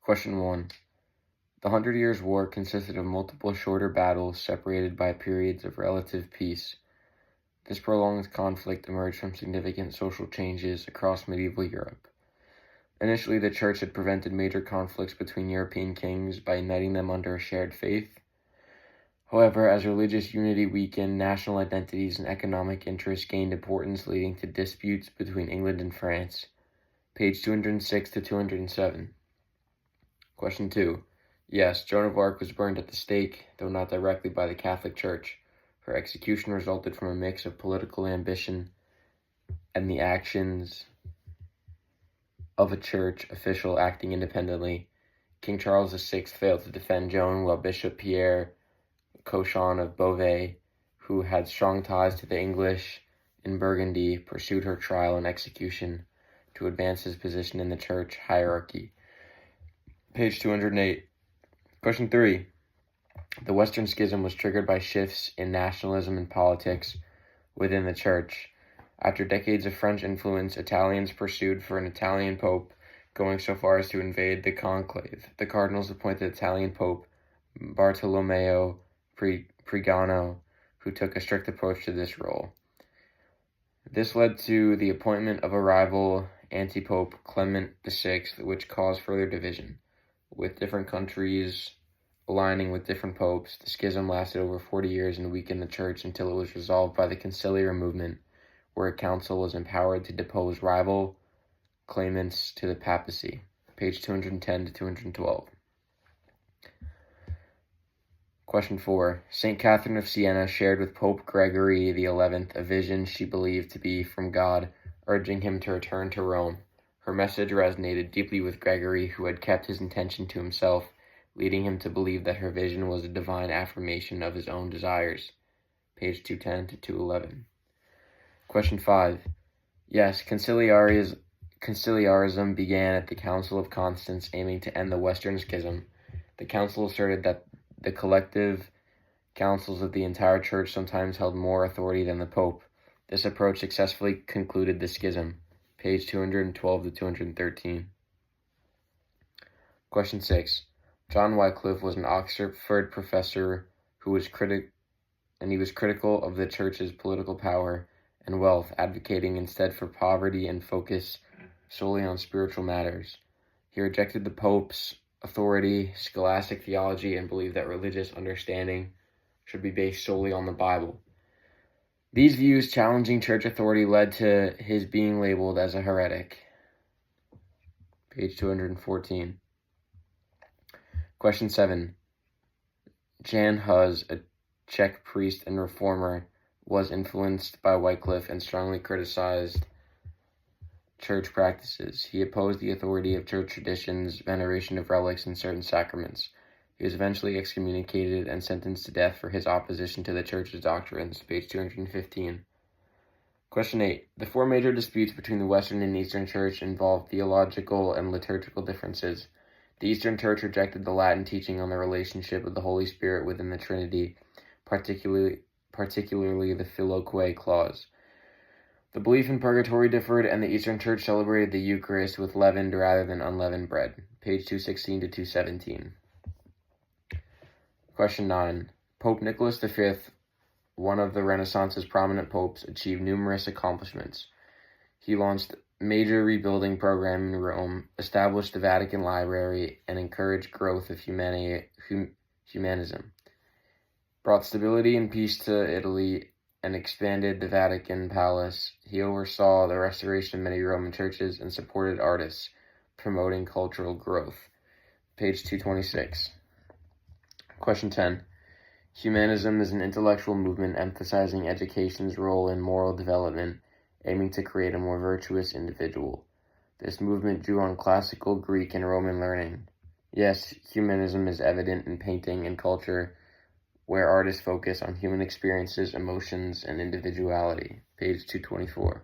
Question 1. The 100 Years' War consisted of multiple shorter battles separated by periods of relative peace. This prolonged conflict emerged from significant social changes across medieval Europe. Initially, the Church had prevented major conflicts between European kings by uniting them under a shared faith. However, as religious unity weakened, national identities and economic interests gained importance, leading to disputes between England and France. Page 206 to 207. Question 2. Yes, Joan of Arc was burned at the stake, though not directly by the Catholic Church. Her execution resulted from a mix of political ambition and the actions of a church official acting independently. King Charles VI failed to defend Joan, while Bishop Pierre Cauchon of Beauvais, who had strong ties to the English in Burgundy, pursued her trial and execution to advance his position in the church hierarchy. Page 208. Question 3. The Western Schism was triggered by shifts in nationalism and politics within the church. After decades of French influence, Italians pursued for an Italian pope, going so far as to invade the conclave. The cardinals appointed Italian Pope Bartolomeo Pregano, who took a strict approach to this role. This led to the appointment of a rival anti-pope, Clement VI, which caused further division. With different countries aligning with different popes, the schism lasted over 40 years and weakened the church until it was resolved by the conciliar movement, where a council was empowered to depose rival claimants to the papacy. Page 210 to 212. Question 4. St. Catherine of Siena shared with Pope Gregory XI a vision she believed to be from God, urging him to return to Rome. Her message resonated deeply with Gregory, who had kept his intention to himself, leading him to believe that her vision was a divine affirmation of his own desires. Page 210 to 211. Question 5. Yes, conciliarism began at the Council of Constance, aiming to end the Western Schism. The council asserted that the collective councils of the entire church sometimes held more authority than the Pope. This approach successfully concluded the schism. Page 212 to 213. Question 6. John Wycliffe was an Oxford professor who was critical of the church's political power and wealth, advocating instead for poverty and focus solely on spiritual matters. He rejected the Pope's authority, scholastic theology, and believed that religious understanding should be based solely on the Bible. These views challenging church authority led to his being labeled as a heretic. Page 214. Question 7. Jan Hus, a Czech priest and reformer, was influenced by Wycliffe and strongly criticized church practices. He opposed the authority of church traditions, veneration of relics, and certain sacraments. He was eventually excommunicated and sentenced to death for his opposition to the church's doctrines. Page 215. Question 8. The four major disputes between the Western and Eastern Church involved theological and liturgical differences. The Eastern Church rejected the Latin teaching on the relationship of the Holy Spirit within the Trinity, particularly the Filioque clause. The belief in purgatory differed, and the Eastern Church celebrated the Eucharist with leavened rather than unleavened bread. Page 216 to 217. Question 9. Pope Nicholas V, one of the Renaissance's prominent popes, achieved numerous accomplishments. He launched a major rebuilding program in Rome, established the Vatican Library, and encouraged growth of humanism. Brought stability and peace to Italy and expanded the Vatican Palace. He oversaw the restoration of many Roman churches and supported artists, promoting cultural growth. Page 226. Question 10. Humanism is an intellectual movement emphasizing education's role in moral development, aiming to create a more virtuous individual. This movement drew on classical Greek and Roman learning. Yes, humanism is evident in painting and culture, where artists focus on human experiences, emotions, and individuality. Page 224.